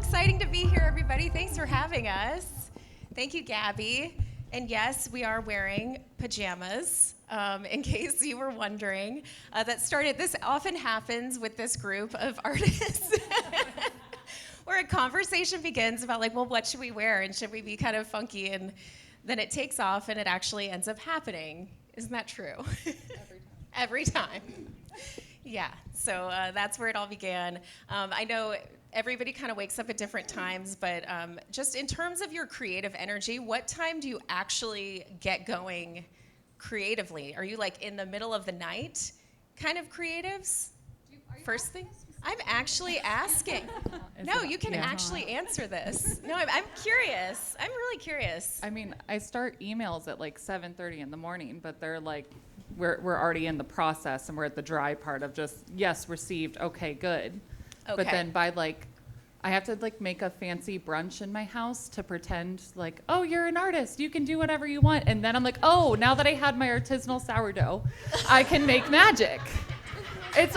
exciting to be here, everybody. Thanks for having us. Thank you, Gabby. And yes, we are wearing pajamas, in case you were wondering. This often happens with this group of artists. Where a conversation begins about like, well, what should we wear? And should we be kind of funky? And then it takes off and it actually ends up happening. Isn't that true? Every time. Yeah, so that's where it all began. I know everybody kind of wakes up at different times, but just in terms of your creative energy, what time do you actually get going creatively? Are you like in the middle of the night kind of creatives? First thing? I'm actually asking. No, you can actually answer this. No, I'm curious. I'm really curious. I mean, I start emails at like 7:30 in the morning, but they're like, we're already in the process and we're at the dry part of just, yes, received, okay, good. Okay. But then by like, I have to like make a fancy brunch in my house to pretend like, oh, you're an artist, you can do whatever you want. And then I'm like, oh, now that I had my artisanal sourdough, I can make magic. It's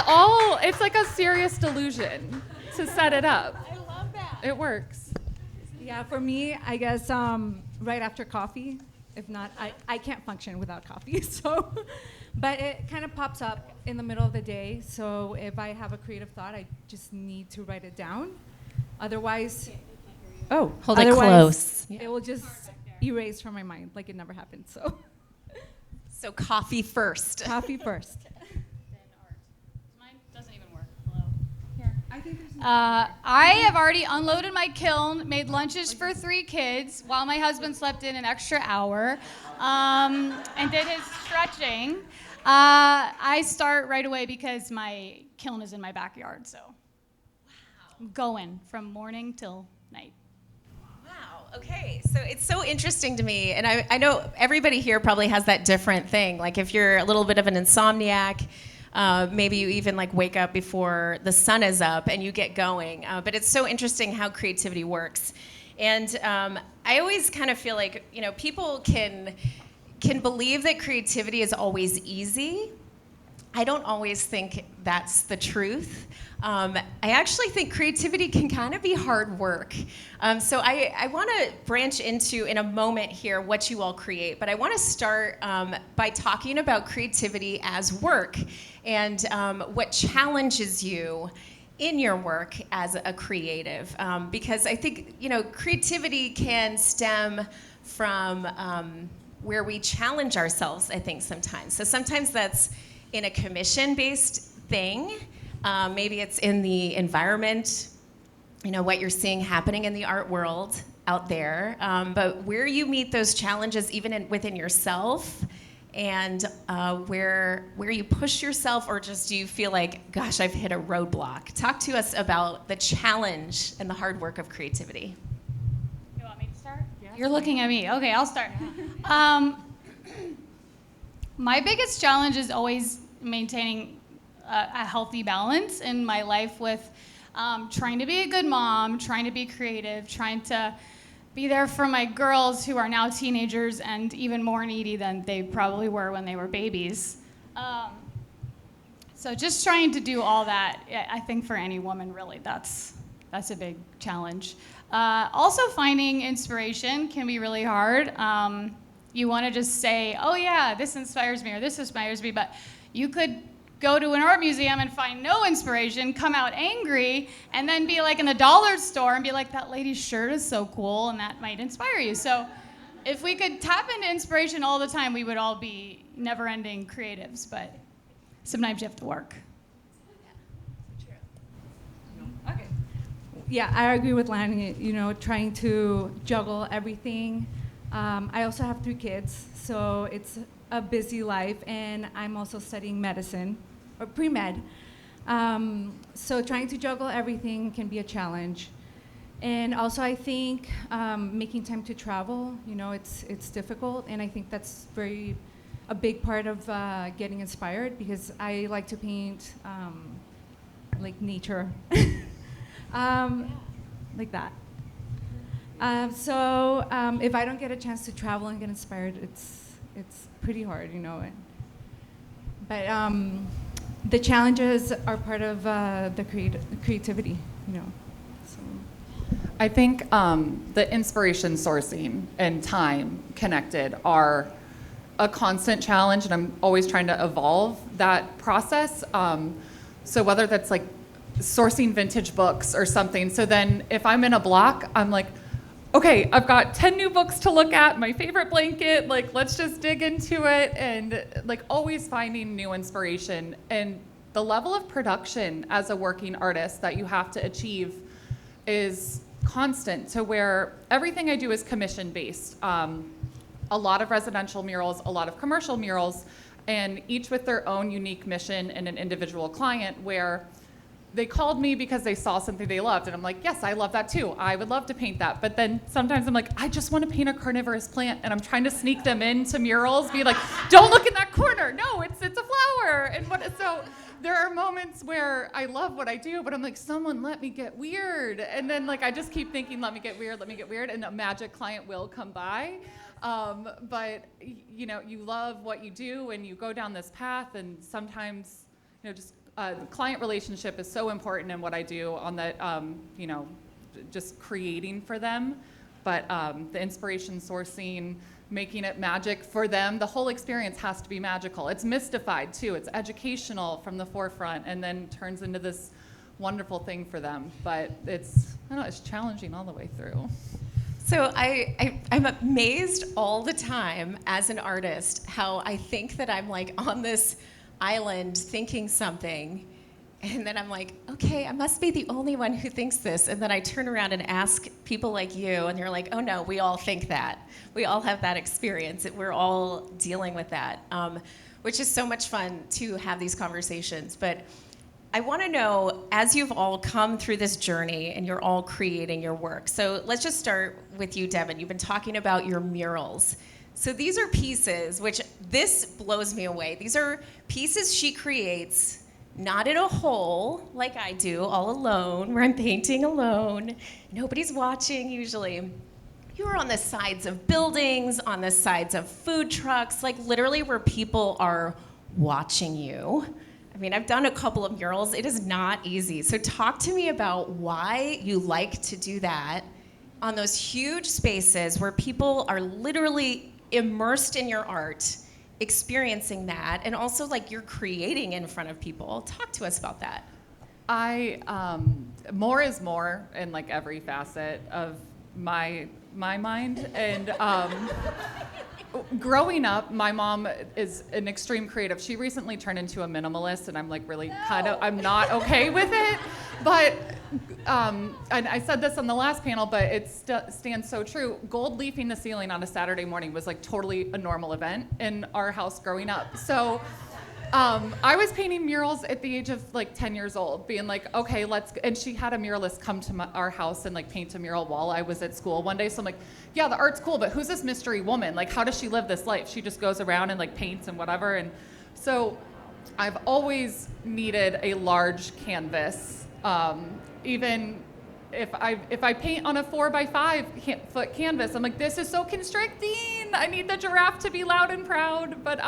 like a serious delusion to set it up. I love that. It works. Yeah, for me, I guess right after coffee. If not, I can't function without coffee. So, but it kind of pops up in the middle of the day. So if I have a creative thought, I just need to write it down. Otherwise, hold it close. It will just erase from my mind like it never happened. So coffee first. Coffee first. I have already unloaded my kiln, made lunches for 3 kids while my husband slept in an extra hour and did his stretching. I start right away because my kiln is in my backyard, so I'm going from morning till night. Wow, okay, so it's so interesting to me, and I know everybody here probably has that different thing. Like if you're a little bit of an insomniac, maybe you even like wake up before the sun is up and you get going. But it's so interesting how creativity works. And I always kind of feel like, you know, people can believe that creativity is always easy. I don't always think that's the truth. I actually think creativity can kind of be hard work. So I want to branch into, in a moment here, what you all create. But I want to start by talking about creativity as work and what challenges you in your work as a creative. Because I think, you know, creativity can stem from where we challenge ourselves, I think, sometimes. So sometimes that's in a commission-based thing. Maybe it's in the environment, you know, what you're seeing happening in the art world out there. But where you meet those challenges, even within yourself, and where you push yourself, or just you feel like, gosh, I've hit a roadblock. Talk to us about the challenge and the hard work of creativity. You want me to start? Yeah. You're looking at me. Okay, I'll start. My biggest challenge is always maintaining a healthy balance in my life with trying to be a good mom, trying to be creative, trying to be there for my girls who are now teenagers and even more needy than they probably were when they were babies. So just trying to do all that, I think for any woman, really, that's a big challenge. Also finding inspiration can be really hard. You want to just say, oh yeah, this inspires me or this inspires me, but you could go to an art museum and find no inspiration, come out angry, and then be like in the dollar store and be like, that lady's shirt is so cool, and that might inspire you. So if we could tap into inspiration all the time, we would all be never-ending creatives, but sometimes you have to work. Okay. Yeah, I agree with Lani, you know, trying to juggle everything. I also have 3 kids, so it's a busy life, and I'm also studying medicine, or pre-med. So trying to juggle everything can be a challenge. And also I think making time to travel, you know, it's difficult, and I think that's a big part of getting inspired, because I like to paint like nature, like that. So if I don't get a chance to travel and get inspired, it's pretty hard, you know. But the challenges are part of the creativity, you know. So. I think the inspiration sourcing and time connected are a constant challenge, and I'm always trying to evolve that process. So whether that's like sourcing vintage books or something, so then if I'm in a block, I'm like, okay, I've got 10 new books to look at, my favorite blanket, like let's just dig into it, and like always finding new inspiration. And the level of production as a working artist that you have to achieve is constant, to where everything I do is commission based. A lot of residential murals, a lot of commercial murals, and each with their own unique mission and an individual client, where they called me because they saw something they loved, and I'm like, yes, I love that too. I would love to paint that. But then sometimes I'm like, I just want to paint a carnivorous plant, and I'm trying to sneak them into murals, be like, don't look in that corner. No, it's a flower. And so there are moments where I love what I do, but I'm like, someone let me get weird. And then like I just keep thinking, let me get weird, and a magic client will come by. But you know, you love what you do, and you go down this path, and sometimes, you know, just the client relationship is so important in what I do on that, you know, just creating for them. But the inspiration sourcing, making it magic for them, the whole experience has to be magical. It's mystified too. It's educational from the forefront, and then turns into this wonderful thing for them. But it's, I don't know, it's challenging all the way through. So I'm amazed all the time as an artist how I think that I'm like on this island thinking something, and then I'm like, okay, I must be the only one who thinks this. And then I turn around and ask people like you, and you're like, oh no, we all think that. We all have that experience. We're all dealing with that, which is so much fun to have these conversations. But I want to know, as you've all come through this journey and you're all creating your work. So let's just start with you, Devin. You've been talking about your murals. So these are pieces, which this blows me away. These are pieces she creates, not in a hole like I do, all alone, where I'm painting alone. Nobody's watching usually. You're on the sides of buildings, on the sides of food trucks, like literally where people are watching you. I mean, I've done a couple of murals. It is not easy. So talk to me about why you like to do that on those huge spaces where people are literally immersed in your art, experiencing that, and also like you're creating in front of people. Talk to us about that. More is more in like every facet of my mind. And growing up, my mom is an extreme creative. She recently turned into a minimalist, and I'm like really I'm not okay with it. But, and I said this on the last panel, but it stands so true. Gold leafing the ceiling on a Saturday morning was like totally a normal event in our house growing up. So I was painting murals at the age of like 10 years old, being like, okay, and she had a muralist come to our house and like paint a mural while I was at school one day. So I'm like, yeah, the art's cool, but who's this mystery woman? Like, how does she live this life? She just goes around and like paints and whatever. And so I've always needed a large canvas. Even if I paint on a 4x5 foot canvas, I'm like, this is so constricting. I need the giraffe to be loud and proud. But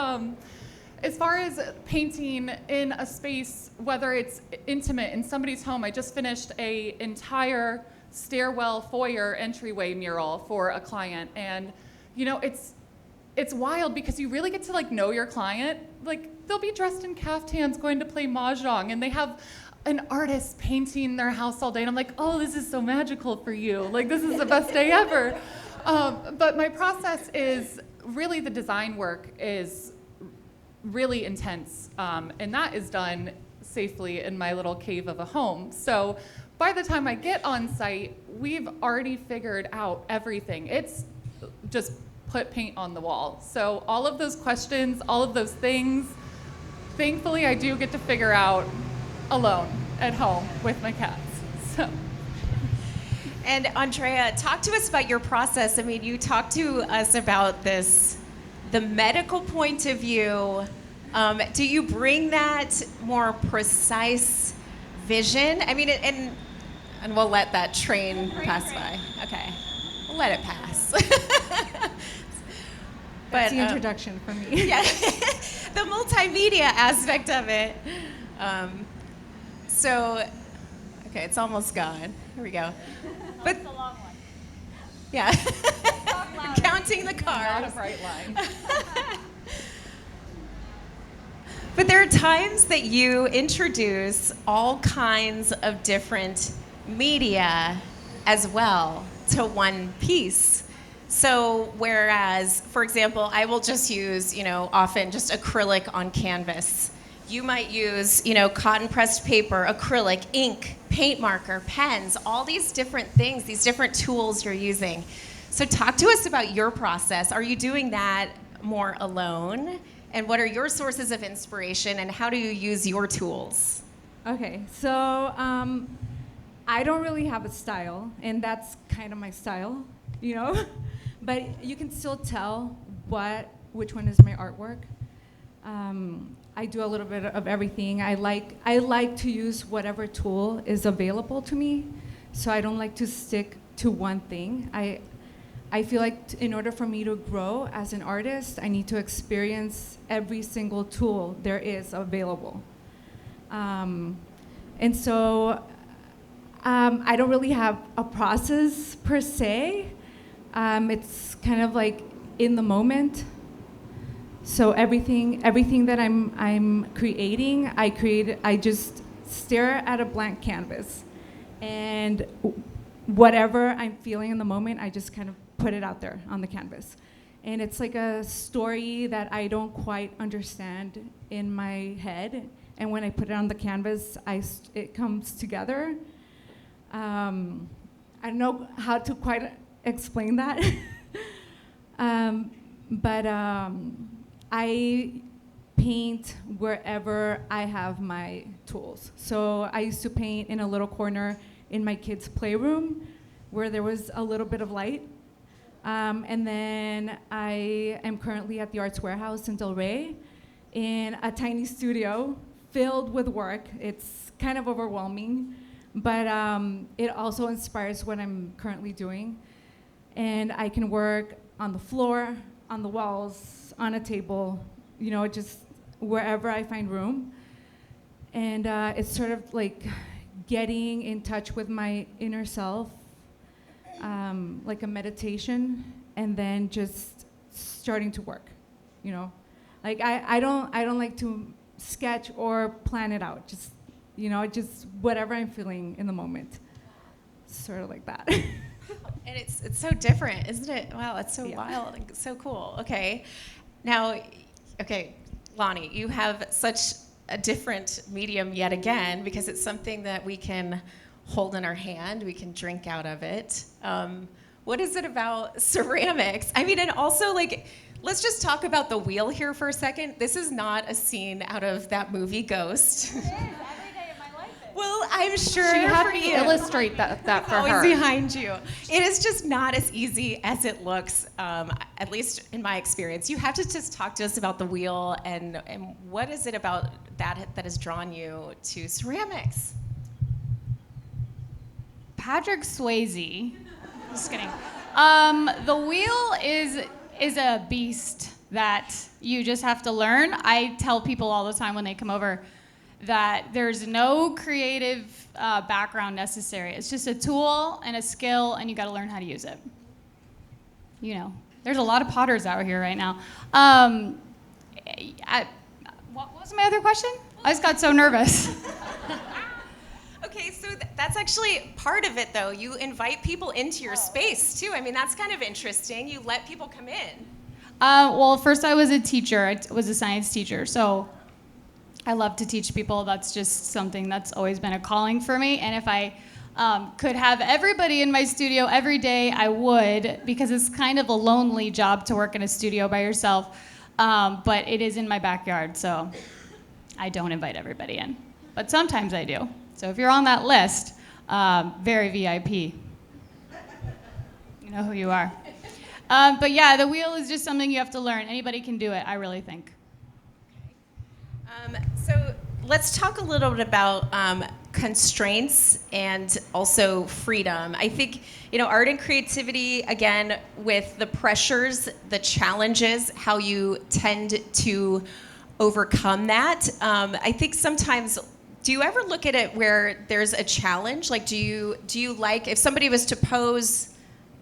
as far as painting in a space, whether it's intimate in somebody's home, I just finished an entire stairwell foyer entryway mural for a client, and you know, it's wild because you really get to like know your client. Like, they'll be dressed in caftans going to play mahjong, and they have an artist painting their house all day, and I'm like, oh, this is so magical for you. Like, this is the best day ever. But my process is really, the design work is really intense, and that is done safely in my little cave of a home. So by the time I get on site, we've already figured out everything. It's just put paint on the wall. So all of those questions, all of those things, thankfully I do get to figure out alone at home with my cats. So. And Andrea, talk to us about your process. I mean, you talked to us about this, the medical point of view. Do you bring that more precise vision? I mean, and we'll let that train pass by. Okay, we'll let it pass. That's the introduction for me. Yeah, the multimedia aspect of it. So Okay, it's almost gone. Here we go. But That's a long one. yeah, Talk louder. counting the Not cars. a bright line. But there are times that you introduce all kinds of different media as well to one piece. So whereas, for example, I will just use, often just acrylic on canvas. You might use, cotton pressed paper, acrylic, ink, paint marker, pens, all these different things, these different tools you're using. So talk to us about your process. Are you doing that more alone? And what are your sources of inspiration, and how do you use your tools? Okay, so I don't really have a style, and that's kind of my style, But you can still tell which one is my artwork. I do a little bit of everything. I like to use whatever tool is available to me, so I don't like to stick to one thing. I feel like in order for me to grow as an artist, I need to experience every single tool there is available. And so I don't really have a process per se. It's kind of like in the moment. So everything that I'm creating, I just stare at a blank canvas, and whatever I'm feeling in the moment, I just kind of put it out there on the canvas. And it's like a story that I don't quite understand in my head, and when I put it on the canvas, it comes together. I don't know how to quite explain that. But I paint wherever I have my tools. So I used to paint in a little corner in my kids' playroom where there was a little bit of light. And then I am currently at the Arts Warehouse in Del Rey in a tiny studio filled with work. It's kind of overwhelming, but it also inspires what I'm currently doing. And I can work on the floor, on the walls, on a table, just wherever I find room. And it's sort of like getting in touch with my inner self, like a meditation, and then just starting to work, Like I don't like to sketch or plan it out, just whatever I'm feeling in the moment, sort of like that. And it's so different, isn't it? Wow, that's so wild and so cool. Okay. Now, Lani, you have such a different medium yet again, because it's something that we can hold in our hand, we can drink out of it. What is it about ceramics? I mean, and also, let's just talk about the wheel here for a second. This is not a scene out of that movie Ghost. It is. Every day of my life is. Well, I'm sure She had for me you. illustrate that for Always her. behind you. It is just not as easy as it looks, at least in my experience. You have to just talk to us about the wheel and what is it about that has drawn you to ceramics? Patrick Swayze. Just kidding. The wheel is a beast that you just have to learn. I tell people all the time when they come over that there's no creative background necessary. It's just a tool and a skill, and you got to learn how to use it. There's a lot of potters out here right now. What was my other question? I just got so nervous. Okay, so that's actually part of it, though. You invite people into your space, too. I mean, that's kind of interesting. You let people come in. Well, first I was a teacher. I was a science teacher, so I love to teach people. That's just something that's always been a calling for me. And if I could have everybody in my studio every day, I would, because it's kind of a lonely job to work in a studio by yourself. But it is in my backyard, so I don't invite everybody in. But sometimes I do. So if you're on that list, very VIP. You know who you are. But yeah, the wheel is just something you have to learn. Anybody can do it, I really think. So let's talk a little bit about constraints and also freedom. I think, art and creativity, again, with the pressures, the challenges, how you tend to overcome that. I think sometimes do you ever look at it where there's a challenge? Like, do you like, if somebody was to pose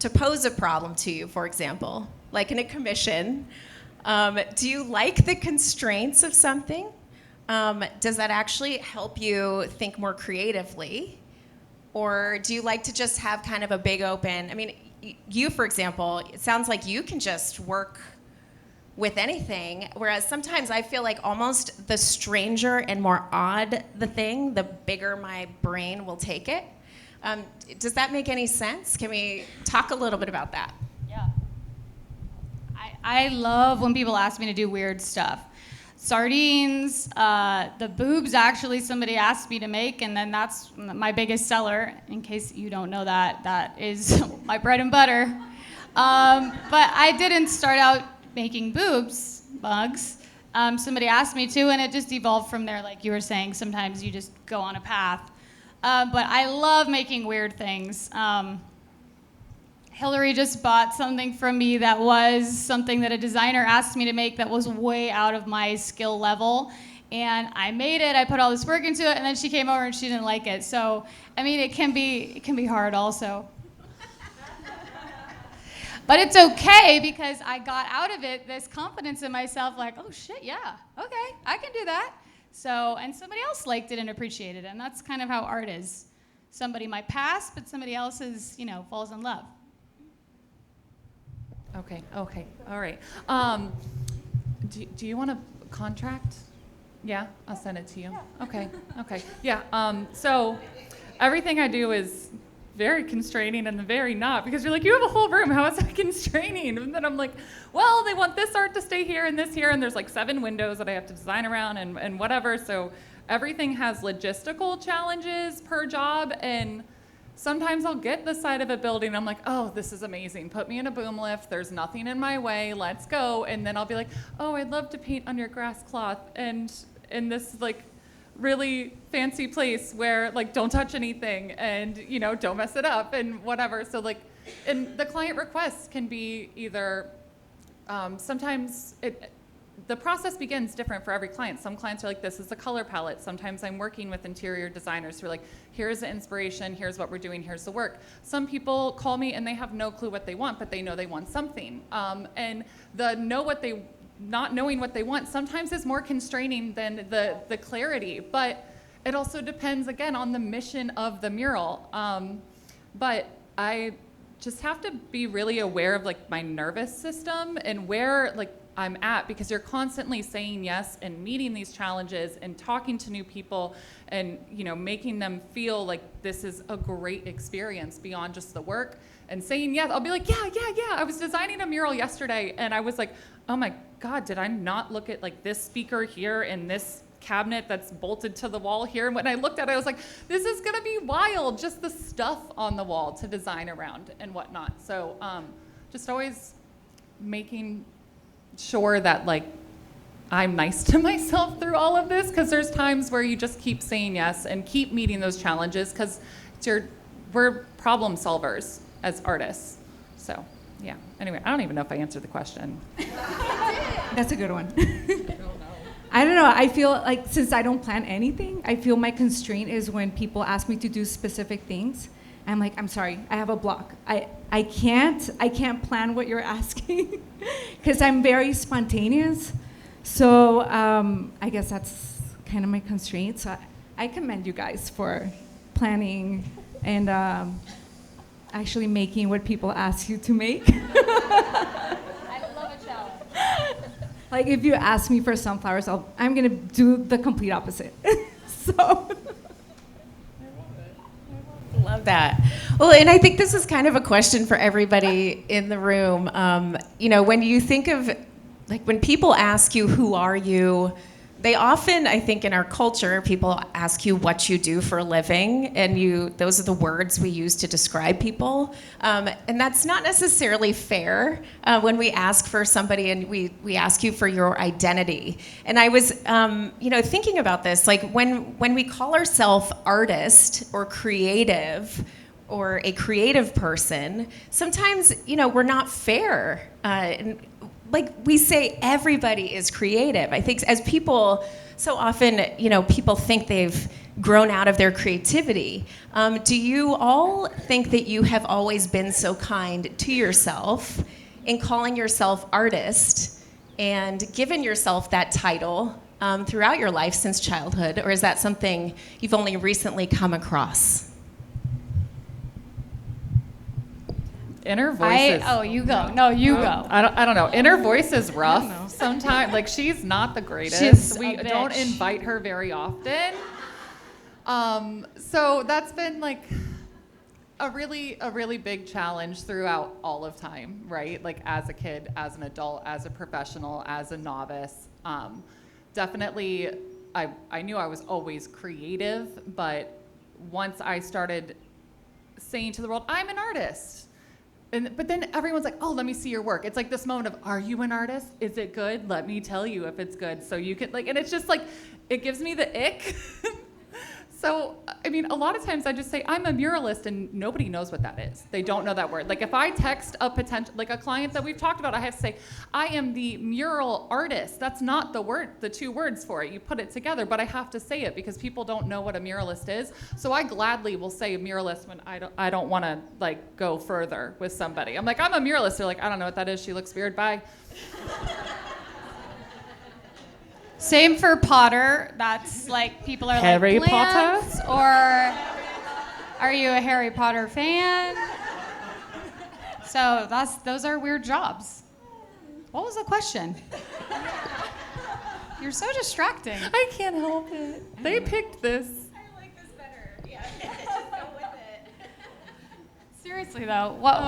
a problem to you, for example, like in a commission, do you like the constraints of something? Does that actually help you think more creatively? Or do you like to just have kind of a big open, I mean, you, for example, it sounds like you can just work with anything, whereas sometimes I feel like almost the stranger and more odd the thing, the bigger my brain will take it. Does that make any sense? Can we talk a little bit about that? Yeah. I love when people ask me to do weird stuff. Sardines, the boobs actually somebody asked me to make, and then that's my biggest seller. In case you don't know that is my bread and butter. But I didn't start out making bugs. Somebody asked me to, and it just evolved from there. Like you were saying, sometimes you just go on a path. But I love making weird things. Hillary just bought something from me that was something that a designer asked me to make that was way out of my skill level. And I made it, I put all this work into it, and then she came over and she didn't like it. So, I mean, it can be hard also. But it's okay because I got out of it this confidence in myself, like, oh shit, yeah, okay, I can do that. So, and somebody else liked it and appreciated it, and that's kind of how art is. Somebody might pass, but somebody else is, falls in love. Okay, all right. Do you want a contract? Yeah, I'll send it to you. Yeah. Okay. Yeah, so everything I do is very constraining and very not, because you're like, you have a whole room, how is that constraining? And then I'm like, well, they want this art to stay here and this here, and there's like 7 windows that I have to design around and whatever, so everything has logistical challenges per job, and sometimes I'll get the side of a building, I'm like, oh, this is amazing, put me in a boom lift, there's nothing in my way, let's go, and then I'll be like, oh, I'd love to paint on your grass cloth, and in this like really fancy place where like don't touch anything and don't mess it up and whatever. So like, and the client requests can be either sometimes the process begins different for every client. Some clients are like, this is the color palette. Sometimes I'm working with interior designers who are like, here's the inspiration, here's what we're doing, here's the work. Some people call me and they have no clue what they want, but they know they want something. And not knowing what they want sometimes is more constraining than the clarity, but it also depends again on the mission of the mural. But I just have to be really aware of like my nervous system and where like I'm at, because you're constantly saying yes and meeting these challenges and talking to new people and making them feel like this is a great experience beyond just the work and saying yes. I'll be like, yeah. I was designing a mural yesterday and I was like, oh my God, did I not look at like this speaker here and this cabinet that's bolted to the wall here? And when I looked at it, I was like, this is gonna be wild, just the stuff on the wall to design around and whatnot. So just always making sure that like I'm nice to myself through all of this, because there's times where you just keep saying yes and keep meeting those challenges, because we're problem solvers as artists. So yeah, anyway, I don't even know if I answered the question. That's a good one. I don't know. I feel like since I don't plan anything, I feel my constraint is when people ask me to do specific things. I'm like, I'm sorry, I have a block. I can't plan what you're asking because I'm very spontaneous. So I guess that's kind of my constraint. So I commend you guys for planning and actually making what people ask you to make. I love a challenge. Like if you ask me for sunflowers, I'm gonna do the complete opposite. So. Love that. Well, and I think this is kind of a question for everybody in the room. When you think of, like, when people ask you, who are you? They often, I think in our culture, people ask you what you do for a living, and those are the words we use to describe people. And that's not necessarily fair when we ask for somebody and we ask you for your identity. And I was, thinking about this, like when we call ourselves artist or creative or a creative person, sometimes, we're not fair. Like we say everybody is creative. I think as people, so often, people think they've grown out of their creativity. Do you all think that you have always been so kind to yourself in calling yourself artist and given yourself that title throughout your life since childhood, or is that something you've only recently come across? Inner voices. You go. No, you go. I don't know. Inner voice is rough sometimes. Like, she's not the greatest. We don't invite her very often. So that's been like a really big challenge throughout all of time, right? Like, as a kid, as an adult, as a professional, as a novice. Definitely, I knew I was always creative, but once I started saying to the world, I'm an artist. But then everyone's like, oh, let me see your work. It's like this moment of, are you an artist? Is it good? Let me tell you if it's good. So you can, like, and it's just like, it gives me the ick. So, I mean, a lot of times I just say, I'm a muralist, and nobody knows what that is. They don't know that word. Like, if I text a potential, like a client that we've talked about, I have to say, I am the mural artist. That's not the word, the two words for it. You put it together, but I have to say it because people don't know what a muralist is. So I gladly will say a muralist when I don't want to, like, go further with somebody. I'm like, I'm a muralist. They're like, I don't know what that is. She looks weird. Bye. Same for Potter. That's like, people are Harry like, plants, Potter? or are you a Harry Potter fan? So those are weird jobs. What was the question? You're so distracting. I can't help it. They picked this. I like this better. Yeah, just go with it. Seriously though, what?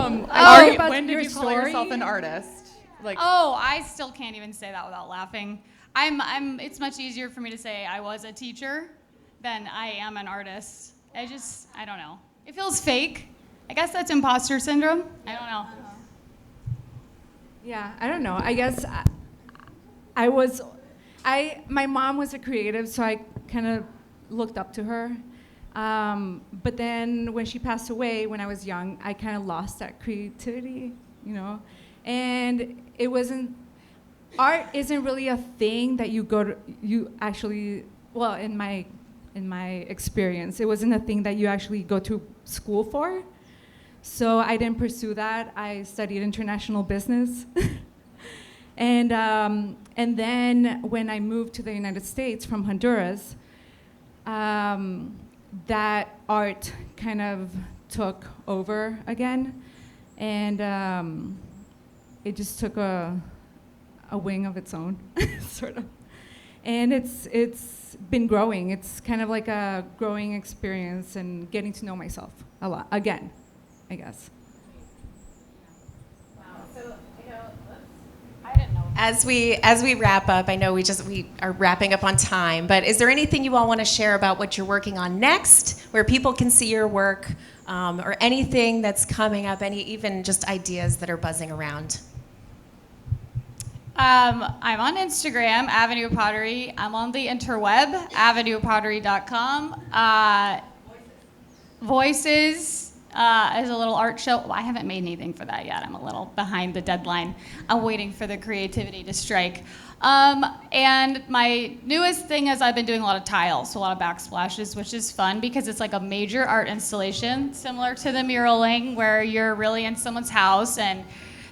When did you call yourself an artist? Like, I still can't even say that without laughing. It's much easier for me to say I was a teacher than I am an artist. I don't know. It feels fake. I guess that's imposter syndrome. I don't know. Yeah, I don't know. I guess my mom was a creative, so I kind of looked up to her. But then when she passed away when I was young, I kind of lost that creativity, and it wasn't. Art isn't really a thing that you actually, well, in my experience, it wasn't a thing that you actually go to school for. So I didn't pursue that. I studied international business. And then when I moved to the United States from Honduras, that art kind of took over again. And it just took a wing of its own, sort of. And it's been growing. It's kind of like a growing experience and getting to know myself a lot, again, I guess. Wow, so, I didn't know. As we wrap up, I know we are wrapping up on time, but is there anything you all want to share about what you're working on next, where people can see your work, or anything that's coming up, even just ideas that are buzzing around? I'm on Instagram, Avenue Pottery. I'm on the interweb, avenuepottery.com. Voices is a little art show. Well, I haven't made anything for that yet. I'm a little behind the deadline. I'm waiting for the creativity to strike. And my newest thing is I've been doing a lot of tiles, so a lot of backsplashes, which is fun because it's like a major art installation, similar to the muraling, where you're really in someone's house and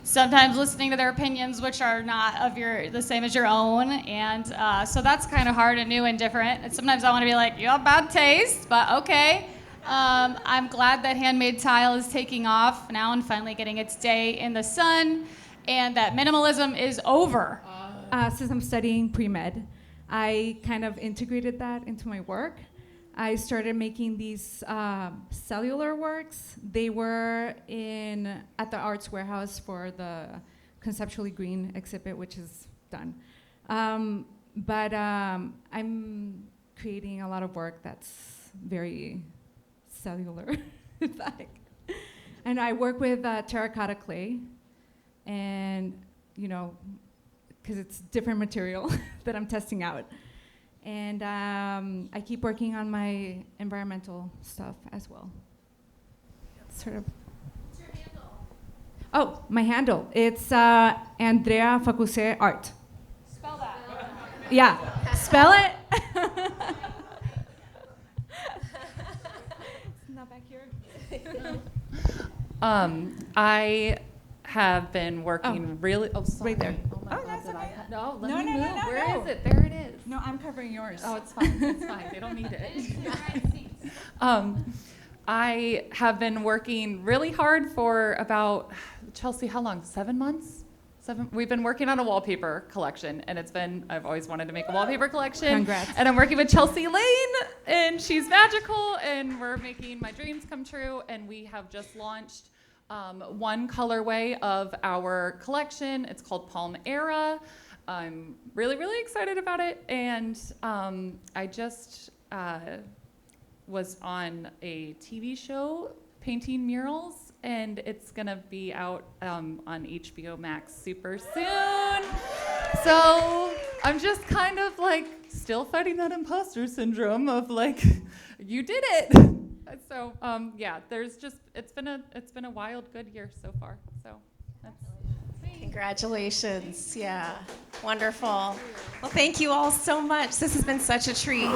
sometimes listening to their opinions, which are not the same as your own. And so that's kind of hard and new and different. And sometimes I want to be like, you have bad taste, but okay. I'm glad that handmade tile is taking off now and finally getting its day in the sun, and that minimalism is over. Since I'm studying pre-med, I kind of integrated that into my work. I started making these cellular works. They were at the Arts Warehouse for the Conceptually Green exhibit, which is done. But I'm creating a lot of work that's very cellular. And I work with terracotta clay, and because it's different material that I'm testing out. And I keep working on my environmental stuff as well. Sort of. What's your handle? Oh, my handle. It's Andrea Facusse Art. Spell that. Yeah, spell it. back here. I have been working really. Oh, sorry. Right there. Oh, my Oh, God, that's did I okay. ha- No, let No, me no, move. no, no, Where no. is it? There it is. No, I'm covering yours. Oh, it's fine. It's fine. They don't need it. I have been working really hard for about, Chelsea, how long? 7 months? We've been working on a wallpaper collection, and I've always wanted to make a wallpaper collection. Congrats. And I'm working with Chelsea Lane, and she's magical, and we're making my dreams come true. And we have just launched one colorway of our collection. It's called Palm Era. I'm really, really excited about it. And I just was on a TV show painting murals, and it's gonna be out on HBO Max super soon. So I'm just kind of like still fighting that imposter syndrome of like, you did it. So yeah, it's been a wild, good year so far. So that's Congratulations. Yeah. Wonderful. Well, thank you all so much. This has been such a treat.